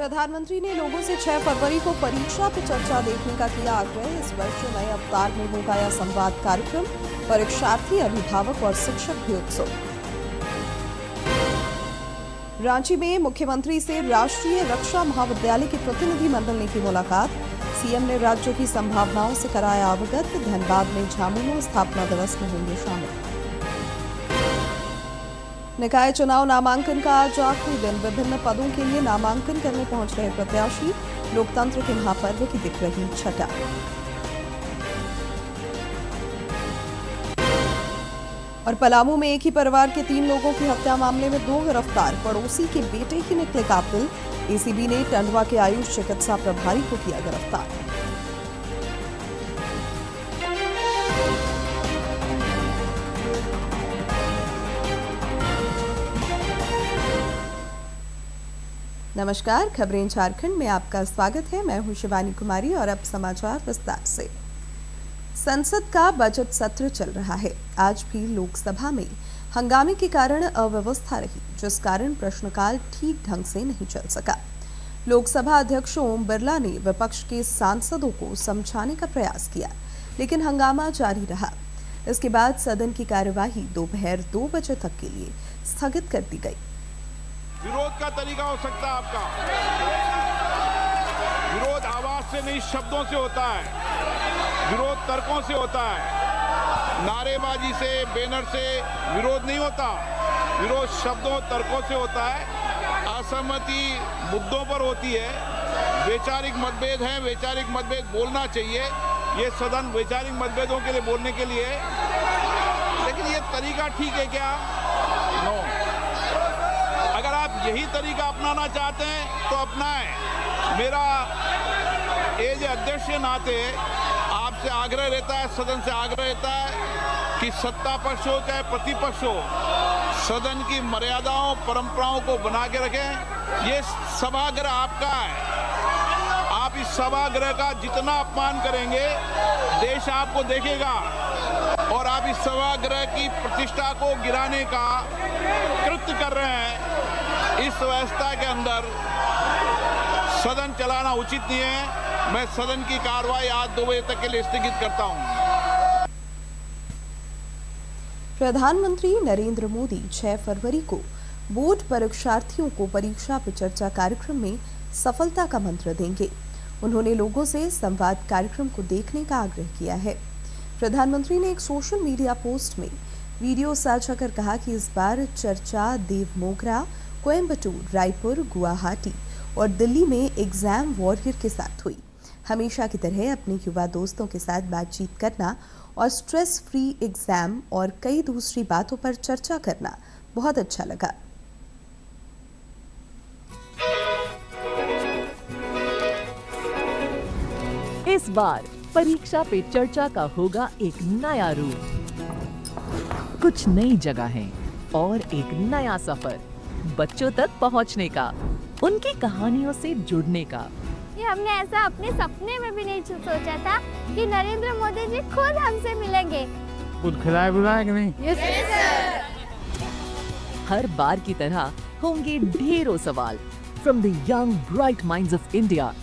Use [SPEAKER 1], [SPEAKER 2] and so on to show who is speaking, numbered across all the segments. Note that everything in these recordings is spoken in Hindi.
[SPEAKER 1] प्रधानमंत्री ने लोगों से 6 फरवरी को परीक्षा पे चर्चा देखने का किया आग्रह। इस वर्ष नए अवतार में होगा यह संवाद कार्यक्रम। परीक्षार्थी, अभिभावक और शिक्षक भी उत्सुक। रांची में मुख्यमंत्री से राष्ट्रीय रक्षा महाविद्यालय के प्रतिनिधि मंडल ने की मुलाकात। सीएम ने राज्यों की संभावनाओं से कराया अवगत। धनबाद में झामुमो स्थापना दिवस में होंगे शामिल। निकाय चुनाव नामांकन का आज आखिरी दिन। विभिन्न पदों के लिए नामांकन करने पहुंच रहे प्रत्याशी। लोकतंत्र के महापर्व की दिख रही छटा। और पलामू में एक ही परिवार के 3 लोगों की हत्या मामले में 2 गिरफ्तार। पड़ोसी के बेटे ही निकले कातिल। एसीबी ने टंडवा के आयुष चिकित्सा प्रभारी को किया गिरफ्तार। नमस्कार, खबरें झारखंड में आपका स्वागत है। मैं हूं शिवानी कुमारी और अब समाचार विस्तार से। संसद का बजट सत्र चल रहा है। आज भी लोकसभा में हंगामे के कारण अव्यवस्था रही, जिस कारण प्रश्नकाल ठीक ढंग से नहीं चल सका। लोकसभा अध्यक्ष ओम बिरला ने विपक्ष के सांसदों को समझाने का प्रयास किया, लेकिन हंगामा जारी रहा। इसके बाद सदन की कार्यवाही दोपहर 2 बजे तक के लिए स्थगित कर दी गई।
[SPEAKER 2] विरोध का तरीका हो सकता है आपका। विरोध आवाज से नहीं, शब्दों से होता है। विरोध तर्कों से होता है। नारेबाजी से, बैनर से विरोध नहीं होता। विरोध शब्दों, तर्कों से होता है। असहमति मुद्दों पर होती है। वैचारिक मतभेद हैं, वैचारिक मतभेद बोलना चाहिए। ये सदन वैचारिक मतभेदों के लिए बोलने के लिए, लेकिन ये तरीका ठीक है क्या? नो। अगर आप यही तरीका अपनाना चाहते हैं तो अपनाएं। मेरा एज अध्यक्ष के नाते आपसे आग्रह रहता है, सदन से आग्रह रहता है कि सत्ता पक्ष हो चाहे प्रतिपक्ष हो, सदन की मर्यादाओं, परंपराओं को बना के रखें। ये सभागृह आपका है। आप इस सभागृह का जितना अपमान करेंगे, देश आपको देखेगा। और आप इस सभागृह की प्रतिष्ठा को गिराने का कृत्य कर रहे हैं। इस व्यवस्था के अंदर सदन चलाना उचित नहीं है। मैं सदन की कार्रवाई आज 2 बजे तक के लिए स्थगित करता हूं।
[SPEAKER 1] प्रधानमंत्री नरेंद्र मोदी 6 फरवरी को बोर्ड परीक्षार्थियों को परीक्षा पे चर्चा कार्यक्रम में सफलता का मंत्र देंगे। उन्होंने लोगों से संवाद कार्यक्रम को देखने का आग्रह किया है। प्रधानमंत्री ने एक सोशल मीडिया पोस्ट में वीडियो साझा कर कहा कि इस बार चर्चा देवमोगरा, कोयम्बटूर, रायपुर, गुवाहाटी और दिल्ली में एग्जाम वॉरियर के साथ हुई। हमेशा की तरह अपने युवा दोस्तों के साथ बातचीत करना और स्ट्रेस फ्री एग्जाम और कई दूसरी बातों पर चर्चा करना बहुत अच्छा लगा।
[SPEAKER 3] इस बार परीक्षा पे चर्चा का होगा एक नया रूप। कुछ नई जगहें और एक नया सफर बच्चों तक पहुंचने का, उनकी कहानियों से जुड़ने का।
[SPEAKER 4] ये हमने ऐसा अपने सपने में भी नहीं सोचा था कि नरेंद्र मोदी जी खुद हमसे मिलेंगे।
[SPEAKER 2] कुछ खिलाए बुलाए कि नहीं?
[SPEAKER 4] Yes sir.
[SPEAKER 3] हर बार की तरह होंगे ढेरों सवाल from the young bright minds of India.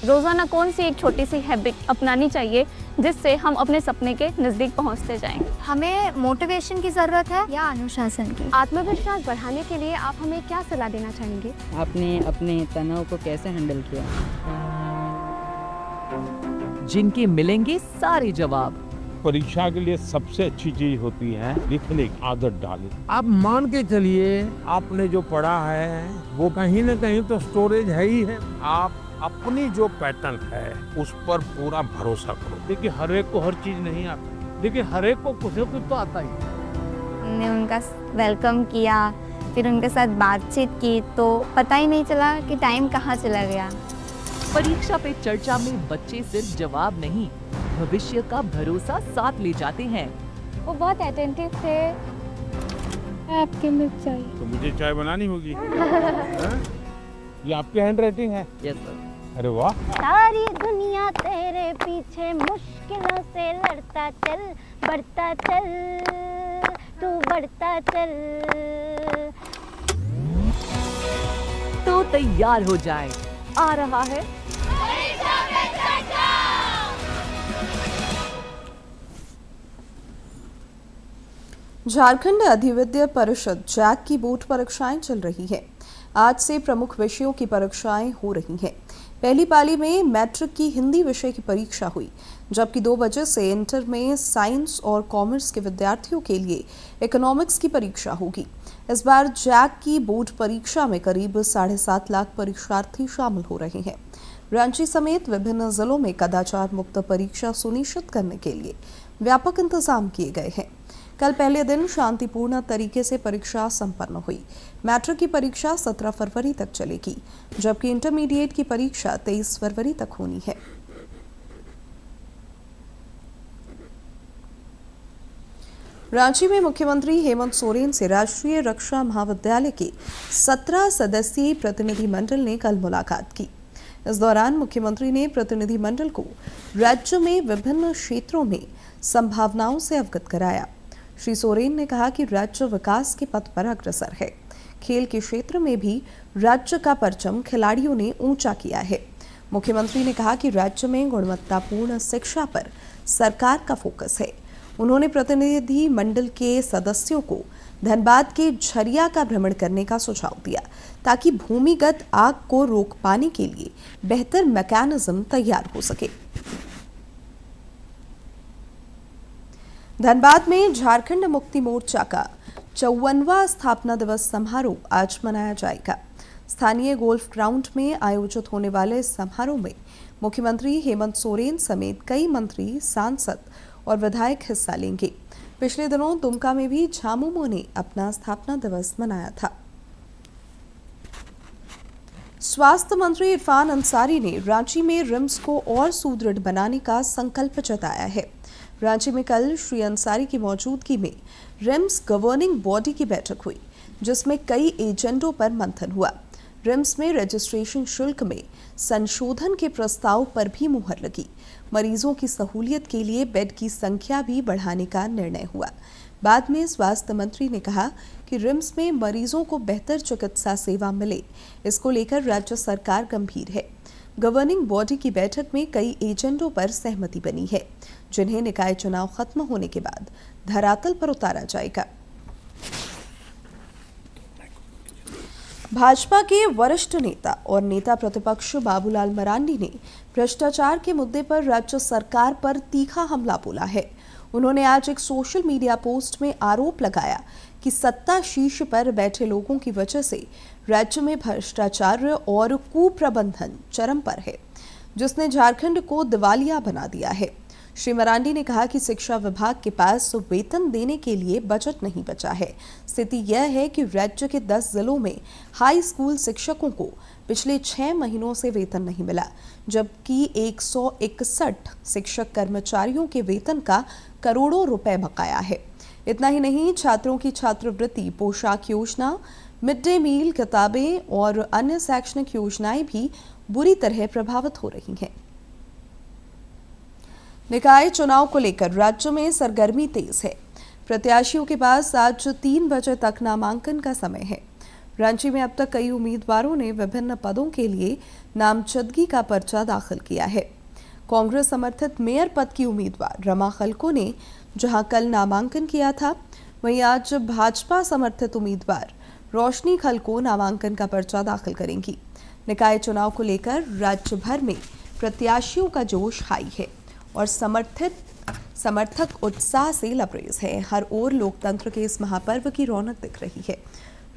[SPEAKER 4] रोजाना कौन सी एक छोटी सी हैबिट अपनानी चाहिए जिससे हम अपने सपने के नजदीक पहुंचते जाएं?
[SPEAKER 5] हमें मोटिवेशन की जरूरत है या अनुशासन की?
[SPEAKER 4] आत्मविश्वास बढ़ाने के लिए आप हमें क्या सलाह देना चाहेंगे?
[SPEAKER 6] आपने अपने तनाव को कैसे हैंडल किया?
[SPEAKER 3] जिनके मिलेंगे सारे जवाब।
[SPEAKER 2] परीक्षा के लिए सबसे अच्छी चीज होती है लिखने की आदत डालें।
[SPEAKER 7] आप मान के चलिए, आपने जो पढ़ा है वो कहीं न कहीं तो स्टोरेज है ही है। आप अपनी जो पैटर्न है उस पर पूरा भरोसा करो। देखिए, हर एक को हर चीज नहीं आती। देखिए, हर एक को कुछ न कुछ तो आता ही।
[SPEAKER 5] हमने उनका वेलकम किया, फिर उनके साथ बातचीत की, तो पता ही नहीं चला कि टाइम कहाँ चला गया।
[SPEAKER 3] परीक्षा पे चर्चा में बच्चे सिर्फ जवाब नहीं, भविष्य का भरोसा साथ ले जाते हैं।
[SPEAKER 4] वो बहुत अटेंटिव थे। आपके मिल चाहिए
[SPEAKER 2] तो मुझे चाय बनानी होगी। ये आपकी हैंड राइटिंग है?
[SPEAKER 6] Yes sir.
[SPEAKER 2] अरे वाह।
[SPEAKER 4] सारी दुनिया तेरे पीछे मुश्किलों से लड़ता चल, बढ़ता चल, तू बढ़ता चल।
[SPEAKER 3] तो तैयार हो जाएं। आ रहा है
[SPEAKER 1] झारखंड अधिविद्य परिषद जैक की बोर्ड परीक्षाएं चल रही है। आज से प्रमुख विषयों की परीक्षाएं हो रही हैं। पहली पाली में मैट्रिक की हिंदी विषय की परीक्षा हुई, जबकि 2 बजे से इंटर में साइंस और कॉमर्स के विद्यार्थियों के लिए इकोनॉमिक्स की परीक्षा होगी। इस बार जैक की बोर्ड परीक्षा में करीब 7.5 लाख परीक्षार्थी शामिल हो रहे हैं। रांची समेत विभिन्न जिलों में कदाचार मुक्त परीक्षा सुनिश्चित करने के लिए व्यापक इंतजाम किए गए हैं। कल पहले दिन शांतिपूर्ण तरीके से परीक्षा संपन्न हुई। मैट्रिक की परीक्षा 17 फरवरी तक चलेगी, जबकि इंटरमीडिएट की परीक्षा 23 फरवरी तक होनी है। रांची में मुख्यमंत्री हेमंत सोरेन से राष्ट्रीय रक्षा महाविद्यालय के 17 सदस्यीय प्रतिनिधि मंडल ने कल मुलाकात की। इस दौरान मुख्यमंत्री ने प्रतिनिधि मंडल को राज्य में विभिन्न क्षेत्रों में संभावनाओं से अवगत कराया। श्री सोरेन ने कहा कि राज्य विकास के पथ पर अग्रसर है। खेल के क्षेत्र में भी राज्य का परचम खिलाड़ियों ने ऊंचा किया है। मुख्यमंत्री ने कहा कि राज्य में गुणवत्तापूर्ण शिक्षा पर सरकार का फोकस है। उन्होंने प्रतिनिधि मंडल के सदस्यों को धनबाद के झरिया का भ्रमण करने का सुझाव दिया, ताकि भूमिगत आग को रोक पाने के लिए बेहतर मैकेनिज्म तैयार हो सके। धनबाद में झारखंड मुक्ति मोर्चा का 54वां स्थापना दिवस समारोह आज मनाया जाएगा। स्थानीय गोल्फ ग्राउंड में आयोजित होने वाले इस समारोह में मुख्यमंत्री हेमंत सोरेन समेत कई मंत्री, सांसद और विधायक हिस्सा लेंगे। पिछले दिनों दुमका में भी झामुमो ने अपना स्थापना दिवस मनाया था। स्वास्थ्य मंत्री इरफान अंसारी ने रांची में रिम्स को और सुदृढ़ बनाने का संकल्प जताया है। रांची में कल श्री अंसारी की मौजूदगी में रिम्स गवर्निंग बॉडी की बैठक हुई, जिसमें कई एजेंडों पर मंथन हुआ। रिम्स में रजिस्ट्रेशन शुल्क में संशोधन के प्रस्ताव पर भी मुहर लगी। मरीजों की सहूलियत के लिए बेड की संख्या भी बढ़ाने का निर्णय हुआ। बाद में स्वास्थ्य मंत्री ने कहा कि रिम्स में मरीजों को बेहतर चिकित्सा सेवा मिले, इसको लेकर राज्य सरकार गंभीर है। गवर्निंग बॉडी की बैठक में कई एजेंडों पर सहमति बनी है, जिन्हें निकाय चुनाव खत्म होने के बाद धरातल पर उतारा जाएगा। भाजपा के वरिष्ठ नेता और नेता प्रतिपक्ष बाबूलाल मरांडी ने भ्रष्टाचार के मुद्दे पर राज्य सरकार पर तीखा हमला बोला है। उन्होंने आज एक सोशल मीडिया पोस्ट में आरोप लगाया कि सत्ता शीर्ष पर बैठे लोगों की वजह से राज्य में भ्रष्टाचार और कुप्रबंधन चरम पर है, जिसने झारखंड को दिवालिया बना दिया है। श्री मरांडी ने कहा कि शिक्षा विभाग के पास वेतन देने के लिए बजट नहीं बचा है। स्थिति यह है कि राज्य के 10 जिलों में हाई स्कूल शिक्षकों को पिछले 6 महीनों से वेतन नहीं मिला, जबकि 161 शिक्षक कर्मचारियों के वेतन का करोड़ों रुपए बकाया है। इतना ही नहीं, छात्रों की छात्रवृत्ति, पोशाक योजना, मिड डे मील, किताबें और अन्य शैक्षणिक योजनाएं भी बुरी तरह प्रभावित हो रही हैं। निकाय चुनाव को लेकर राज्य में सरगर्मी तेज है। प्रत्याशियों के पास आज 3 बजे तक नामांकन का समय है। रांची में अब तक कई उम्मीदवारों ने विभिन्न पदों के लिए नामजदगी का पर्चा दाखिल किया है। कांग्रेस समर्थित मेयर पद की उम्मीदवार रमा खलको ने जहां कल नामांकन किया था, वहीं आज भाजपा समर्थित उम्मीदवार रोशनी खलको नामांकन का पर्चा दाखिल करेंगी। निकाय चुनाव को लेकर राज्य भर में प्रत्याशियों का जोश हाई है और समर्थक उत्साह से लबरेज है। हर ओर लोकतंत्र के इस महापर्व की रौनक दिख रही है।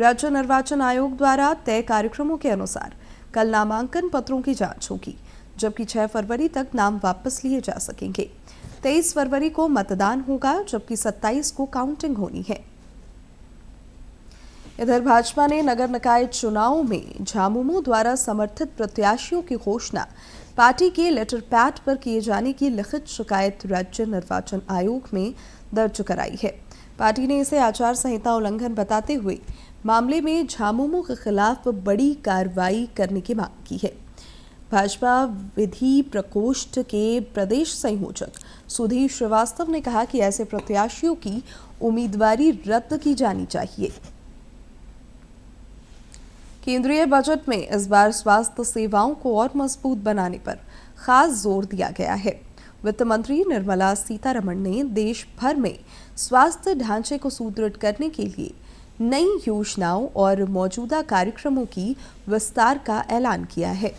[SPEAKER 1] राज्य निर्वाचन आयोग द्वारा तय कार्यक्रमों के अनुसार कल नामांकन पत्रों की जांच होगी, जबकि 6 फरवरी तक नाम वापस लिए जा सकेंगे। 23 फरवरी को मतदान होगा, जबकि 27 को काउंटिंग होनी है। इधर भाजपा ने नगर निकाय चुनाव में झामुमो द्वारा समर्थित प्रत्याशियों की घोषणा पार्टी के लेटर पैड पर किए जाने की लिखित शिकायत राज्य निर्वाचन आयोग में दर्ज कराई है। पार्टी ने इसे आचार संहिता उल्लंघन बताते हुए मामले में झामुमो के खिलाफ बड़ी कार्रवाई करने की मांग की है। भाजपा विधि प्रकोष्ठ के प्रदेश संयोजक सुधीर श्रीवास्तव ने कहा कि ऐसे प्रत्याशियों की उम्मीदवारी रद्द की जानी चाहिए। केंद्रीय बजट में इस बार स्वास्थ्य सेवाओं को और मजबूत बनाने पर खास जोर दिया गया है। वित्त मंत्री निर्मला सीतारमण ने देश भर में स्वास्थ्य ढांचे को सुदृढ़ करने के लिए नई योजनाओं और मौजूदा कार्यक्रमों की विस्तार का ऐलान किया है।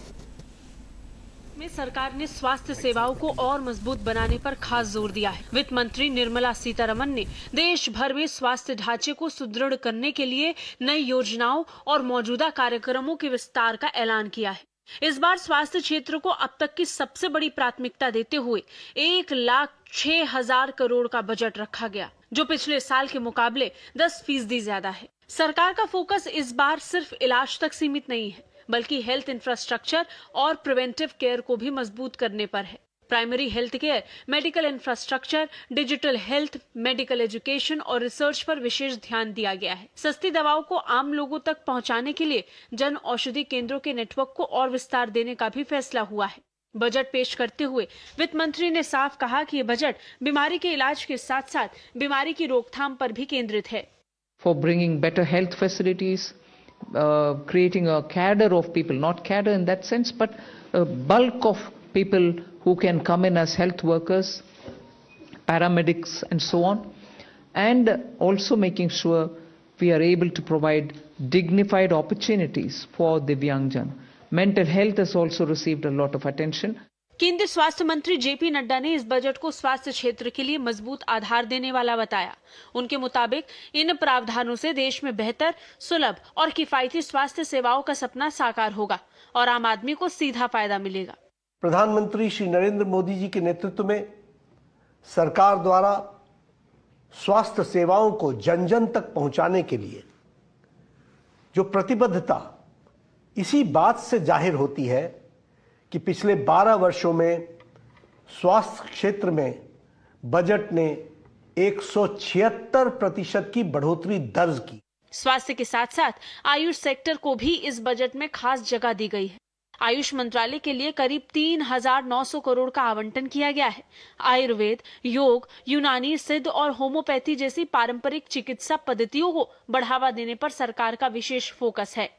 [SPEAKER 8] में सरकार ने स्वास्थ्य सेवाओं को और मजबूत बनाने पर खास जोर दिया है। वित्त मंत्री निर्मला सीतारमण ने देश भर में स्वास्थ्य ढांचे को सुदृढ़ करने के लिए नई योजनाओं और मौजूदा कार्यक्रमों के विस्तार का ऐलान किया है। इस बार स्वास्थ्य क्षेत्र को अब तक की सबसे बड़ी प्राथमिकता देते हुए 1,06,000 करोड़ का बजट रखा गया, जो पिछले साल के मुकाबले 10% ज्यादा है। सरकार का फोकस इस बार सिर्फ इलाज तक सीमित नहीं है, बल्कि हेल्थ इंफ्रास्ट्रक्चर और प्रिवेंटिव केयर को भी मजबूत करने पर है। Primary health care, medical infrastructure, digital health, medical education और रिसर्च पर विशेष ध्यान दिया गया है। सस्ती दवाओं को आम लोगों तक पहुंचाने के लिए जन औषधि केंद्रों के नेटवर्क को और विस्तार देने का भी फैसला हुआ है। बजट पेश करते हुए वित्त मंत्री ने साफ कहा कि ये बजट बीमारी के इलाज के साथ साथ बीमारी की रोकथाम पर भी केंद्रित है।
[SPEAKER 9] For bringing better health facilities, creating a cadre of people, not cadre in that sense, but a bulk of people who can come in as health workers, paramedics and so on, and also making sure we are able to provide dignified opportunities for Divyangjan. Mental health has also received a lot of attention.
[SPEAKER 8] केंद्रीय स्वास्थ्य मंत्री जेपी नड्डा ने इस बजट को स्वास्थ्य क्षेत्र के लिए मजबूत आधार देने वाला बताया। उनके मुताबिक इन प्रावधानों से देश में बेहतर, सुलभ और किफायती स्वास्थ्य सेवाओं का सपना साकार होगा और आम आदमी को सीधा फायदा मिलेगा।
[SPEAKER 10] प्रधानमंत्री श्री नरेंद्र मोदी जी के नेतृत्व में सरकार द्वारा स्वास्थ्य सेवाओं को जन जन तक पहुंचाने के लिए जो प्रतिबद्धता इसी बात से जाहिर होती है कि पिछले 12 वर्षों में स्वास्थ्य क्षेत्र में बजट ने 176% की बढ़ोतरी दर्ज की।
[SPEAKER 8] स्वास्थ्य के साथ साथ आयुष सेक्टर को भी इस बजट में खास जगह दी गई है। आयुष मंत्रालय के लिए करीब 3,900 करोड़ का आवंटन किया गया है। आयुर्वेद, योग, यूनानी, सिद्ध और होम्योपैथी जैसी पारंपरिक चिकित्सा पद्धतियों को बढ़ावा देने पर सरकार का विशेष फोकस है।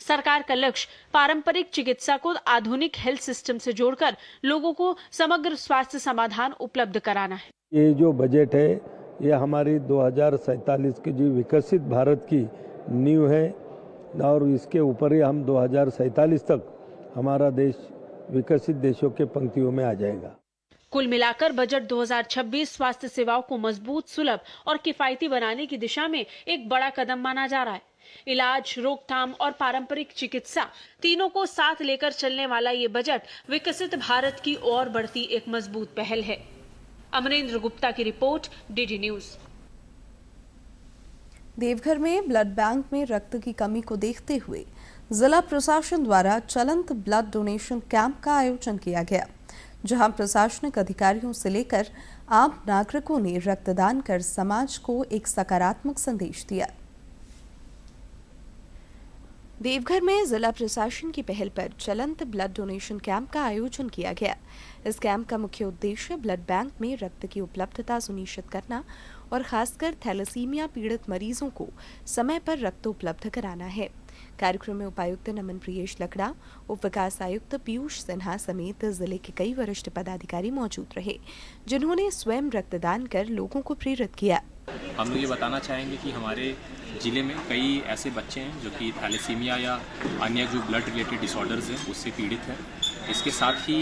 [SPEAKER 8] सरकार का लक्ष्य पारंपरिक चिकित्सा को आधुनिक हेल्थ सिस्टम से जोड़कर लोगों को समग्र स्वास्थ्य समाधान उपलब्ध कराना है।
[SPEAKER 11] ये जो बजट है ये हमारी 2047 की जो विकसित भारत की नींव है और इसके ऊपर ही हम 2047 तक हमारा देश विकसित देशों के पंक्तियों में आ जाएगा।
[SPEAKER 8] कुल मिलाकर बजट 2026 स्वास्थ्य सेवाओं को मजबूत, सुलभ और किफायती बनाने की दिशा में एक बड़ा कदम माना जा रहा है। इलाज, रोकथाम और पारंपरिक चिकित्सा तीनों को साथ लेकर चलने वाला ये बजट विकसित भारत की ओर बढ़ती एक मजबूत पहल है। अमरेंद्र गुप्ता की रिपोर्ट, डीडी न्यूज।
[SPEAKER 1] देवघर में ब्लड बैंक में रक्त की कमी को देखते हुए जिला प्रशासन द्वारा चलंत ब्लड डोनेशन कैंप का आयोजन किया गया, जहां प्रशासनिक अधिकारियों से लेकर आम नागरिकों ने रक्तदान कर समाज को एक सकारात्मक संदेश दिया। देवघर में जिला प्रशासन की पहल पर चलंत ब्लड डोनेशन कैंप का आयोजन किया गया। इस कैंप का मुख्य उद्देश्य ब्लड बैंक में रक्त की उपलब्धता सुनिश्चित करना और खासकर थैलेसीमिया पीड़ित मरीजों को समय पर रक्त उपलब्ध कराना है। कार्यक्रम में उपायुक्त नमन प्रियेश लकड़ा, उप विकास आयुक्त पीयूष सिन्हा समेत जिले के कई वरिष्ठ पदाधिकारी मौजूद रहे, जिन्होंने स्वयं रक्तदान कर लोगों को प्रेरित किया।
[SPEAKER 12] हम लोग ये बताना चाहेंगे कि हमारे ज़िले में कई ऐसे बच्चे हैं जो कि थैलेसीमिया या अन्य जो ब्लड रिलेटेड डिसऑर्डर्स हैं उससे पीड़ित हैं। इसके साथ ही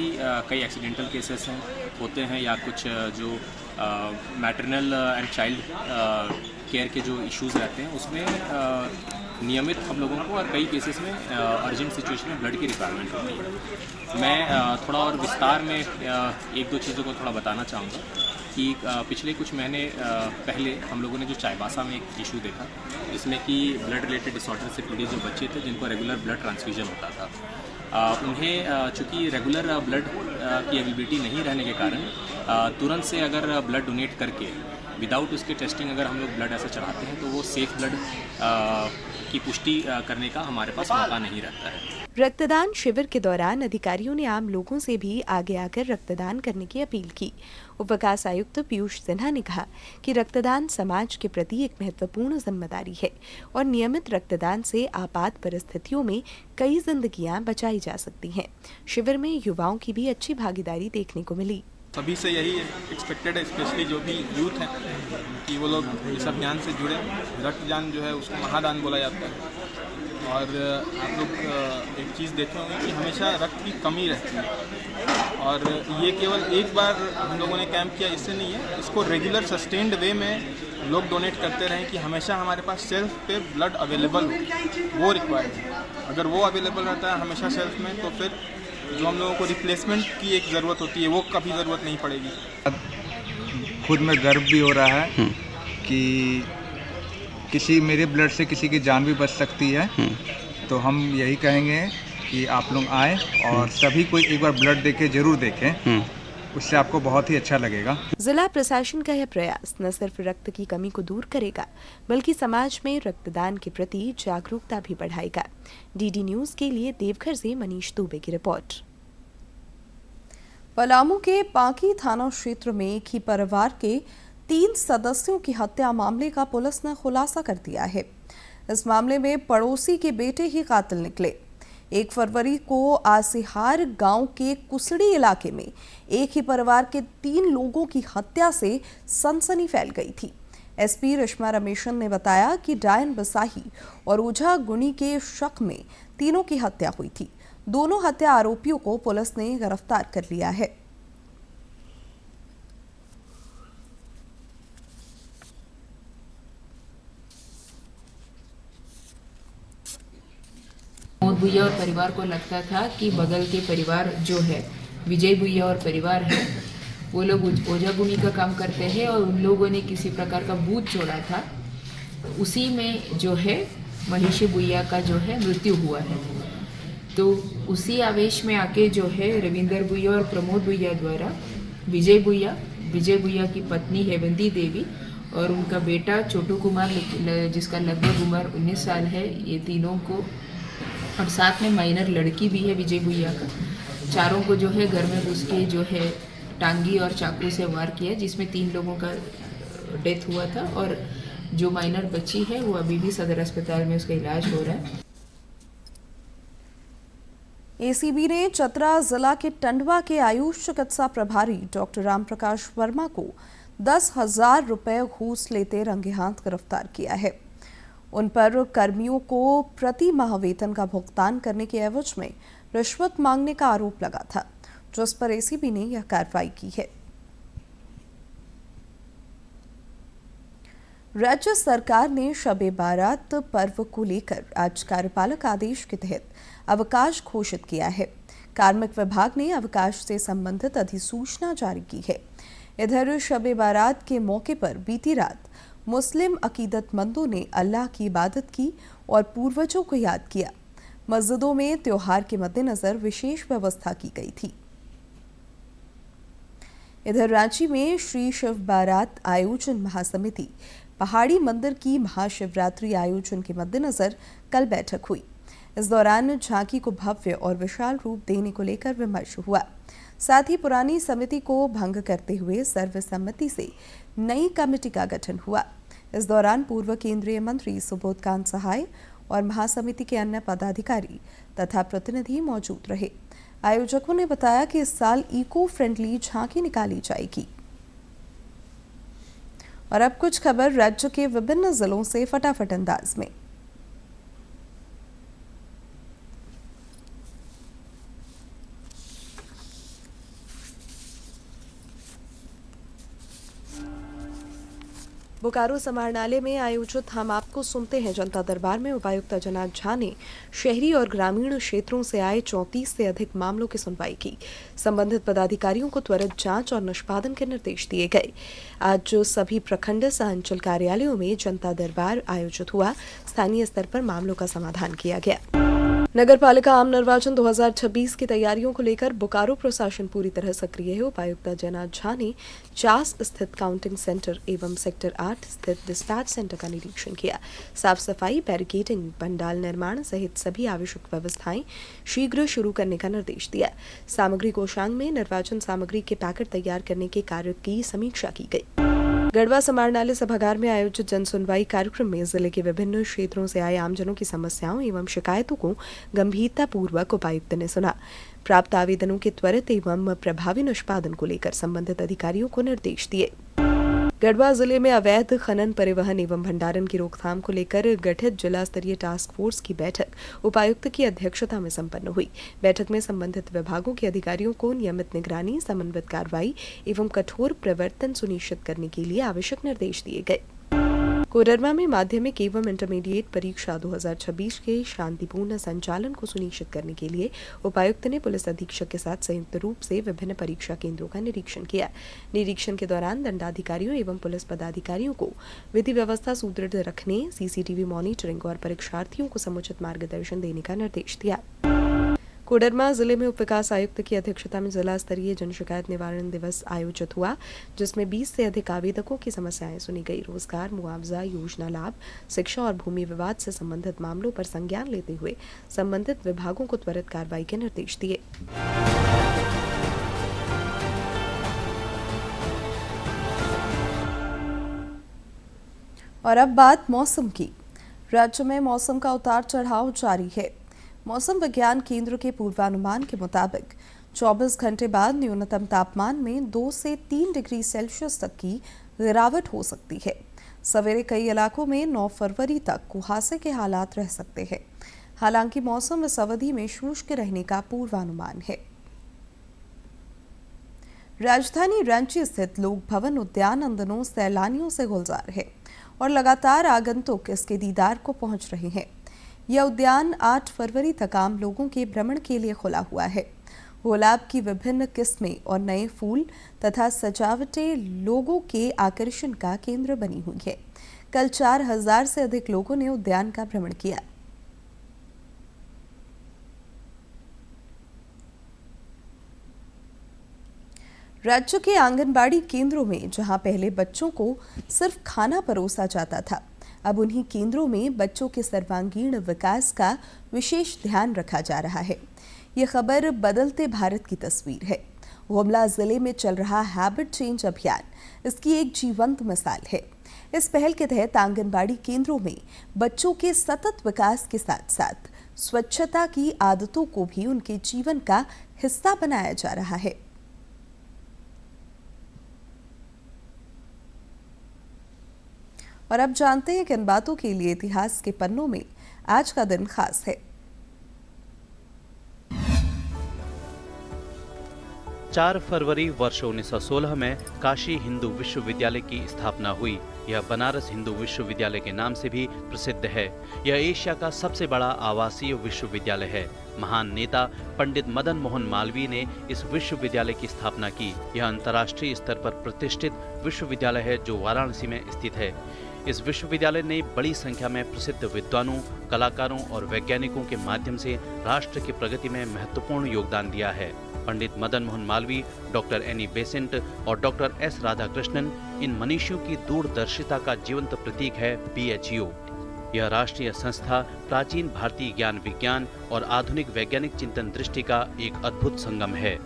[SPEAKER 12] कई एक्सीडेंटल केसेस हैं होते हैं या कुछ जो मैटरनल एंड चाइल्ड केयर के जो इश्यूज़ रहते हैं उसमें नियमित हम लोगों को और कई केसेस में अर्जेंट सिचुएशन में ब्लड की रिक्वायरमेंट होती है। मैं थोड़ा और विस्तार में एक दो चीज़ों को थोड़ा बताना चाहूँगा कि पिछले कुछ महीने पहले हम लोगों ने जो चाईबासा में एक इशू देखा, जिसमें कि ब्लड रिलेटेड डिसऑर्डर से पीड़ित जो बच्चे थे जिनको रेगुलर ब्लड ट्रांसफ्यूजन होता था, उन्हें चूँकि रेगुलर ब्लड की अवेलेबिलिटी नहीं रहने के कारण तुरंत से अगर ब्लड डोनेट करके विदाउट उसके टेस्टिंग अगर हम लोग ब्लड ऐसे चढ़ाते हैं तो वो सेफ ब्लड की पुष्टि करने का हमारे पास मौका नहीं रहता है।
[SPEAKER 1] रक्तदान शिविर के दौरान अधिकारियों ने आम लोगों से भी आगे आकर रक्तदान करने की अपील की। उप विकास आयुक्त पीयूष सिन्हा ने कहा कि रक्तदान समाज के प्रति एक महत्वपूर्ण जिम्मेदारी है और नियमित रक्तदान से आपात परिस्थितियों में कई जिंदगियां बचाई जा सकती हैं। शिविर में युवाओं की भी अच्छी भागीदारी देखने को मिली।
[SPEAKER 13] सभी से यही एक्सपेक्टेड है, स्पेशली जो भी यूथ हैं, कि वो लोग इस अभियान से जुड़े। रक्तदान जो है उसको महादान बोला जाता है। और आप लोग एक चीज़ देखे होंगे कि हमेशा रक्त की कमी रहती है और ये केवल एक बार हम लोगों ने कैंप किया इससे नहीं है, इसको रेगुलर सस्टेन्ड वे में लोग डोनेट करते रहें कि हमेशा हमारे पास सेल्फ पे ब्लड अवेलेबल हो, वो रिक्वायर्ड है। अगर वो अवेलेबल रहता है हमेशा सेल्फ में, तो फिर जो हम लोगों को रिप्लेसमेंट की एक ज़रूरत होती है वो कभी ज़रूरत नहीं पड़ेगी।
[SPEAKER 14] खुद में गर्व भी हो रहा है कि किसी मेरे ब्लड से किसी की जान भी बच सकती है। तो हम यही कहेंगे कि आप लोग आए और सभी को एक बार ब्लड देके जरूर देखें, उससे आपको बहुत ही अच्छा लगेगा।
[SPEAKER 1] जिला प्रशासन का यह प्रयास न सिर्फ रक्त की कमी को दूर करेगा बल्कि समाज में रक्तदान के प्रति जागरूकता भी बढ़ाएगा। डीडी न्यूज के लिए देवघर से मनीष दुबे की रिपोर्ट। पलामू के पांकी थाना क्षेत्र में एक ही परिवार के 3 सदस्यों की हत्या मामले का पुलिस ने खुलासा कर दिया है। इस मामले में पड़ोसी के बेटे ही कातिल निकले। 1 फरवरी को आसिहार गांव के कुसड़ी इलाके में एक ही परिवार के 3 लोगों की हत्या से सनसनी फैल गई थी। एसपी रश्मा रमेशन ने बताया कि डायन बसाही और ओझा गुनी के शक में तीनों की हत्या हुई थी। दोनों हत्या आरोपियों को पुलिस ने गिरफ्तार कर लिया है।
[SPEAKER 15] प्रमोद भुइया और परिवार को लगता था कि बगल के परिवार जो है विजय भुइया और परिवार है वो लोग ओझा गुनी का काम करते हैं और उन लोगों ने किसी प्रकार का भूत छोड़ा था, उसी में जो है महेश भुइया का जो है मृत्यु हुआ है। तो उसी आवेश में आके जो है रविंदर भुइया और प्रमोद भुइया द्वारा विजय भुइया की पत्नी हेवंती देवी और उनका बेटा छोटू कुमार जिसका लगभग उम्र 19 साल है, ये तीनों को और साथ में माइनर लड़की भी है विजय भुइया का, चारों को जो है घर में घुस के जो है टांगी और चाकू से वार किया, जिसमें 3 लोगों का डेथ हुआ था और जो माइनर बच्ची है वो अभी भी सदर अस्पताल में उसका इलाज हो रहा है।
[SPEAKER 1] एसीबी ने चतरा जिला के टंडवा के आयुष चिकित्सा प्रभारी डॉक्टर रामप्रकाश वर्मा को 10,000 रुपए घूस लेते रंगे हाथ गिरफ्तार किया है। उन पर कर्मियों को प्रति माह वेतन का भुगतान करने के एवज में रिश्वत मांगने का आरोप लगा था, जिस पर एसीबी ने यह कार्रवाई की है। राज्य सरकार ने शब-ए बारात पर्व को लेकर आज कार्यपालक आदेश के तहत अवकाश घोषित किया है। कार्मिक विभाग ने अवकाश से संबंधित अधिसूचना जारी की है। इधर शब-ए बारात के मौके पर बीती रात मुस्लिम अकीदतमंदों ने अल्लाह की इबादत की और पूर्वजों को याद किया। मस्जिदों में त्योहार के मद्देनजर विशेष व्यवस्था की गई थी। इधर रांची में श्री शिव बारात आयोजन महासमिति पहाड़ी मंदिर की महाशिवरात्रि आयोजन के मद्देनजर कल बैठक हुई। इस दौरान झांकी को भव्य और विशाल रूप देने को लेकर विमर्श हुआ। साथ ही पुरानी समिति को भंग करते हुए सर्वसम्मति से नई कमेटी का गठन हुआ। इस दौरान पूर्व केंद्रीय मंत्री सुबोधकांत सहाय और महासमिति के अन्य पदाधिकारी तथा प्रतिनिधि मौजूद रहे। आयोजकों ने बताया कि इस साल इको फ्रेंडली झांकी निकाली जाएगी। और अब कुछ खबर राज्य के विभिन्न जिलों से फटाफट अंदाज में। बोकारो समाहरणालय में आयोजित हम आपको सुनते हैं जनता दरबार में उपायुक्त जनाब झा ने शहरी और ग्रामीण क्षेत्रों से आए 34 से अधिक मामलों की सुनवाई की। संबंधित पदाधिकारियों को त्वरित जांच और निष्पादन के निर्देश दिए गए। आज सभी प्रखंड सह अंचल कार्यालयों में जनता दरबार आयोजित हुआ। स्थानीय स्तर पर मामलों का समाधान किया गया। नगरपालिका आम निर्वाचन 2026 की तैयारियों को लेकर बोकारो प्रशासन पूरी तरह सक्रिय है। उपायुक्त जना झा ने चास स्थित काउंटिंग सेंटर एवं सेक्टर 8 स्थित डिस्पैच सेंटर का निरीक्षण किया। साफ सफाई, बैरिकेडिंग, पंडाल निर्माण सहित सभी आवश्यक व्यवस्थाएं शीघ्र शुरू करने का निर्देश दिया। सामग्री कोषांग में निर्वाचन सामग्री के पैकेट तैयार करने के कार्य की समीक्षा की गई। गढ़वा समाहरणालय सभागार में आयोजित जन सुनवाई कार्यक्रम में जिले के विभिन्न क्षेत्रों से आए आमजनों की समस्याओं एवं शिकायतों को गंभीरतापूर्वक उपायुक्त ने सुना। प्राप्त आवेदनों के त्वरित एवं प्रभावी निष्पादन को लेकर संबंधित अधिकारियों को निर्देश दिए। गढ़वा जिले में अवैध खनन, परिवहन एवं भंडारण की रोकथाम को लेकर गठित जिला स्तरीय टास्क फोर्स की बैठक उपायुक्त की अध्यक्षता में संपन्न हुई। बैठक में संबंधित विभागों के अधिकारियों को नियमित निगरानी, समन्वित कार्रवाई एवं कठोर प्रवर्तन सुनिश्चित करने के लिए आवश्यक निर्देश दिए गए। कोडरमा में माध्यमिक एवं इंटरमीडिएट परीक्षा 2026 के शांतिपूर्ण संचालन को सुनिश्चित करने के लिए उपायुक्त ने पुलिस अधीक्षक के साथ संयुक्त रूप से विभिन्न परीक्षा केंद्रों का निरीक्षण किया। निरीक्षण के दौरान दंडाधिकारियों एवं पुलिस पदाधिकारियों को विधि व्यवस्था सुदृढ़ रखने, सीसीटीवी मॉनिटरिंग और परीक्षार्थियों को समुचित मार्गदर्शन देने का निर्देश दिया। कोडरमा जिले में उप विकास आयुक्त की अध्यक्षता में जिला स्तरीय जन शिकायत निवारण दिवस आयोजित हुआ, जिसमें 20 से अधिक आवेदकों की समस्याएं सुनी गई। रोजगार, मुआवजा, योजना लाभ, शिक्षा और भूमि विवाद से संबंधित मामलों पर संज्ञान लेते हुए संबंधित विभागों को त्वरित कार्रवाई के निर्देश दिए। और अब बात मौसम की। राज्य में मौसम का उतार चढ़ाव जारी है। मौसम विज्ञान केंद्र के पूर्वानुमान के मुताबिक 24 घंटे बाद न्यूनतम तापमान में 2 से 3 डिग्री सेल्सियस तक की गिरावट हो सकती है। सवेरे कई इलाकों में 9 फरवरी तक कुहासे के हालात रह सकते हैं। हालांकि मौसम इस अवधि में शुष्क रहने का पूर्वानुमान है। राजधानी रांची स्थित लोक भवन उद्यान इन दिनों सैलानियों से गुलजार है और लगातार आगंतुक इसके दीदार को पहुंच रहे हैं। यह उद्यान 8 फरवरी तक आम लोगों के भ्रमण के लिए खुला हुआ है। गुलाब की विभिन्न किस्में और नए फूल तथा सजावटें लोगों के आकर्षण का केंद्र बनी हुई है। कल 4000 से अधिक लोगों ने उद्यान का भ्रमण किया। राज्य के आंगनबाड़ी केंद्रों में जहां पहले बच्चों को सिर्फ खाना परोसा जाता था, अब उन्हीं केंद्रों में बच्चों के सर्वांगीण विकास का विशेष ध्यान रखा जा रहा है। ये खबर बदलते भारत की तस्वीर है। गुमला जिले में चल रहा हैबिट चेंज अभियान इसकी एक जीवंत मिसाल है। इस पहल के तहत आंगनबाड़ी केंद्रों में बच्चों के सतत विकास के साथ साथ स्वच्छता की आदतों को भी उनके जीवन का हिस्सा बनाया जा रहा है। और अब जानते हैं किन बातों के लिए इतिहास के पन्नों में आज का दिन खास है।
[SPEAKER 16] 4 फरवरी वर्ष 1916 में काशी हिंदू विश्वविद्यालय की स्थापना हुई। यह बनारस हिंदू विश्वविद्यालय के नाम से भी प्रसिद्ध है। यह एशिया का सबसे बड़ा आवासीय विश्वविद्यालय है। महान नेता पंडित मदन मोहन मालवीय ने इस विश्वविद्यालय की स्थापना की। यह अंतर्राष्ट्रीय स्तर पर प्रतिष्ठित विश्वविद्यालय है जो वाराणसी में स्थित है। इस विश्वविद्यालय ने बड़ी संख्या में प्रसिद्ध विद्वानों, कलाकारों और वैज्ञानिकों के माध्यम से राष्ट्र की प्रगति में महत्वपूर्ण योगदान दिया है। Pandit Madan Mohan Malaviya, doctor Annie Besant और डॉक्टर एस राधाकृष्णन इन मनीषियों की दूरदर्शिता का जीवंत प्रतीक है BHU। यह राष्ट्रीय संस्था प्राचीन भारतीय ज्ञान विज्ञान और आधुनिक वैज्ञानिक चिंतन दृष्टि का एक अद्भुत संगम है।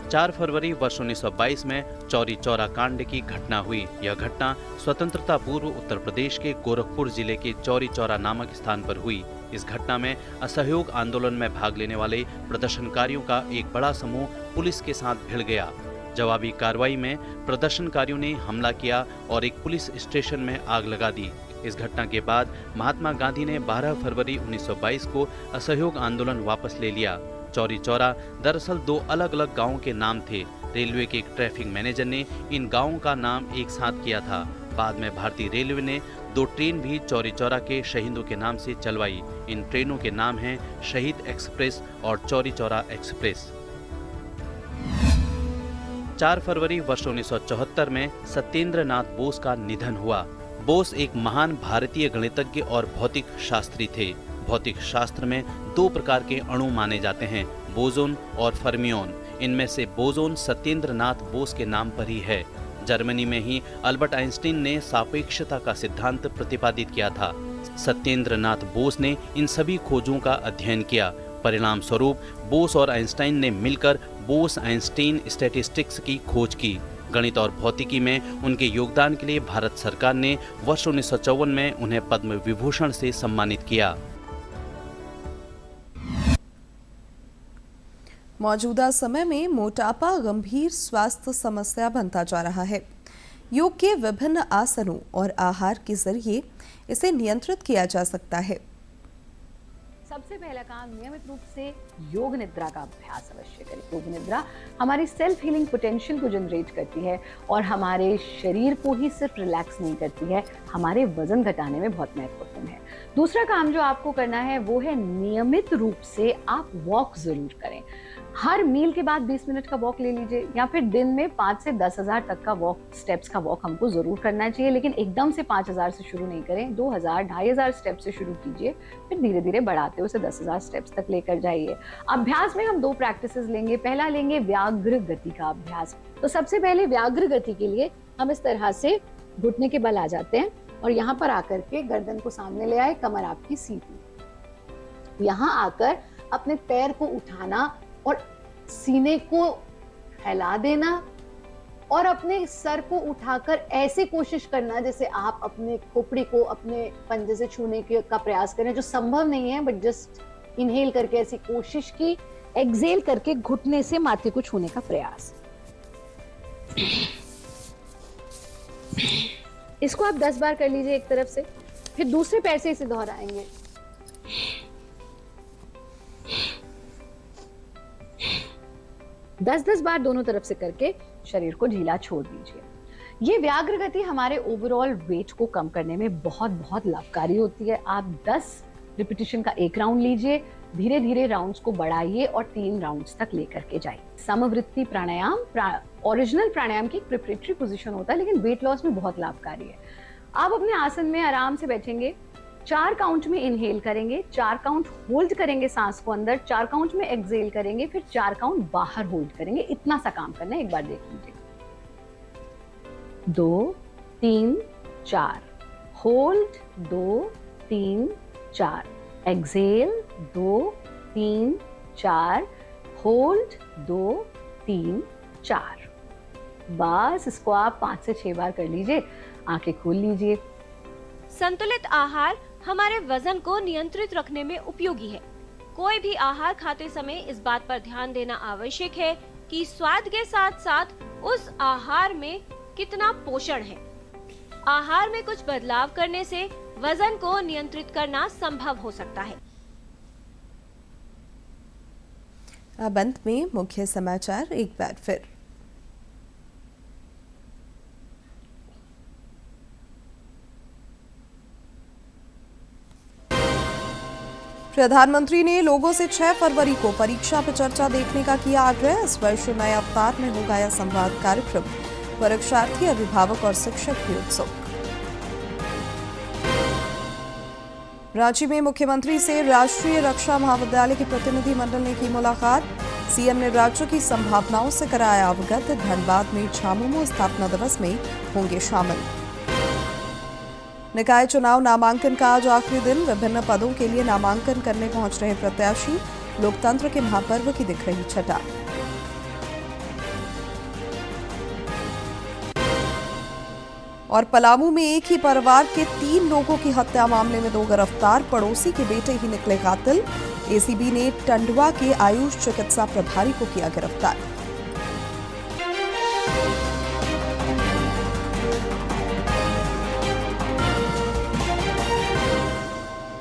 [SPEAKER 16] 4 फरवरी वर्ष 1922 में चौरी चौरा कांड की घटना हुई। यह घटना स्वतंत्रता पूर्व उत्तर प्रदेश के गोरखपुर जिले के चौरी चौरा नामक स्थान पर हुई। इस घटना में असहयोग आंदोलन में भाग लेने वाले प्रदर्शनकारियों का एक बड़ा समूह पुलिस के साथ भिड़ गया। जवाबी कार्रवाई में प्रदर्शनकारियों ने हमला किया और एक पुलिस स्टेशन में आग लगा दी। इस घटना के बाद महात्मा गांधी ने 12 फरवरी 1922 को असहयोग आंदोलन वापस ले लिया। चौरी चौरा दरअसल 2 अलग अलग गांवों के नाम थे। रेलवे के एक ट्रैफिक मैनेजर ने इन गांवों का नाम एक साथ किया था। बाद में भारतीय रेलवे ने 2 ट्रेन भी चौरी चौरा के शहीदों के नाम से चलवाई। इन ट्रेनों के नाम हैं शहीद एक्सप्रेस और चौरी चौरा एक्सप्रेस। 4 फरवरी वर्ष 1974 में सत्येंद्र नाथ बोस का निधन हुआ। बोस एक महान भारतीय गणितज्ञ और भौतिक शास्त्री थे। भौतिक शास्त्र में 2 प्रकार के अणु माने जाते हैं, बोसोन और फर्मियोन। इनमें से बोसोन सत्येंद्र नाथ बोस के नाम पर ही है। जर्मनी में ही अल्बर्ट आइंस्टीन ने सापेक्षता का सिद्धांत प्रतिपादित किया था। सत्येंद्र नाथ बोस ने इन सभी खोजों का अध्ययन किया। परिणाम स्वरूप बोस और आइंस्टाइन ने मिलकर बोस आइंस्टीन स्टैटिस्टिक्स की खोज की। गणित और भौतिकी में उनके योगदान के लिए भारत सरकार ने वर्ष 1954 में उन्हें पद्म विभूषण से सम्मानित किया।
[SPEAKER 1] मौजूदा समय में मोटापा गंभीर स्वास्थ्य समस्या बनता जा रहा है। योग के विभिन्न आसनों और आहार के जरिए इसे नियंत्रित किया जा सकता है।
[SPEAKER 17] सबसे पहला काम, नियमित रूप से योग निद्रा का अभ्यास अवश्य करें। योग निद्रा हमारी सेल्फ हीलिंग पोटेंशियल को जनरेट करती है और हमारे शरीर को ही सिर्फ रिलैक्स नहीं करती है, हमारे वजन घटाने में बहुत महत्वपूर्ण है। दूसरा काम जो आपको करना है वो है नियमित रूप से आप वॉक जरूर करें। हर मील के बाद 20 मिनट का वॉक ले लीजिए, या फिर दिन में 5 से 10,000 तक का वॉक, स्टेप्स का वॉक हमको जरूर करना चाहिए। लेकिन एकदम से 5,000 से शुरू नहीं करें, 2,000, 2,500 स्टेप्स से शुरू कीजिए, फिर धीरे धीरे बढ़ाते उसे 10,000 स्टेप्स तक लेकर जाइए। अभ्यास में हम 2 प्रैक्टिसेस लेंगे। पहला लेंगे व्याघ्र गति का अभ्यास। तो सबसे पहले व्याघ्र गति के लिए हम इस तरह से घुटने के बल आ जाते हैं और यहाँ पर आकर के गर्दन को सामने ले आए, कमर आपकी सीधी। यहाँ आकर अपने पैर को उठाना और सीने को फैला देना और अपने सर को उठाकर ऐसे कोशिश करना जैसे आप अपने खोपड़ी को अपने पंजे से छूने का प्रयास करें, जो संभव नहीं है, बट जस्ट इनहेल करके ऐसी कोशिश की, एक्सहेल करके घुटने से माथे को छूने का प्रयास। इसको आप 10 बार कर लीजिए एक तरफ से, फिर दूसरे पैर से इसे दोहराएंगे। 10-10 बार दोनों तरफ से करके शरीर को ढीला छोड़ दीजिए। ये व्याघ्र गति हमारे ओवरऑल वेट को कम करने में बहुत बहुत लाभकारी होती है। आप 10 रिपीटिशन का एक राउंड लीजिए, धीरे धीरे राउंड्स को बढ़ाइए और 3 राउंड्स तक लेकर के जाइए। समवृत्ति प्राणायाम ओरिजिनल प्राणायाम की प्रिपरेटरी पोजीशन होता है, लेकिन वेट लॉस में बहुत लाभकारी है। आप अपने आसन में आराम से बैठेंगे, 4 काउंट में इनहेल करेंगे, 4 काउंट होल्ड करेंगे सांस को अंदर, 4 काउंट में एक्सहेल करेंगे, फिर 4 काउंट बाहर होल्ड करेंगे। इतना सा काम करना है, एक बार देख लीजिए। 2 3 4 होल्ड, 2 3 4 एक्सहेल, 2 3 4 होल्ड, 2 3 4। बस इसको आप 5 से 6 बार कर लीजिए। आंखें खोल लीजिए।
[SPEAKER 18] संतुलित आहार हमारे वजन को नियंत्रित रखने में उपयोगी है। कोई भी आहार खाते समय इस बात पर ध्यान देना आवश्यक है कि स्वाद के साथ साथ उस आहार में कितना पोषण है। आहार में कुछ बदलाव करने से वजन को नियंत्रित करना संभव हो सकता है।
[SPEAKER 1] अब अंत में मुख्य समाचार एक बार फिर। प्रधानमंत्री ने लोगों से 6 फरवरी को परीक्षा पे चर्चा देखने का किया आग्रह। इस वर्ष नए अवतार में होगा यह संवाद कार्यक्रम। परीक्षार्थी, अभिभावक और शिक्षक भी उत्सुक। रांची में मुख्यमंत्री से राष्ट्रीय रक्षा महाविद्यालय के प्रतिनिधि मंडल ने की मुलाकात। सीएम ने राज्य की संभावनाओं से कराया अवगत। धनबाद में झामुमो स्थापना दिवस में होंगे शामिल। निकाय चुनाव नामांकन का आज आखिरी दिन। विभिन्न पदों के लिए नामांकन करने पहुंच रहे प्रत्याशी। लोकतंत्र के महापर्व की दिख रही छटा। और पलामू में एक ही परिवार के 3 लोगों की हत्या मामले में 2 गिरफ्तार। पड़ोसी के बेटे ही निकले कातिल। एसीबी ने टंडवा के आयुष चिकित्सा प्रभारी को किया गिरफ्तार।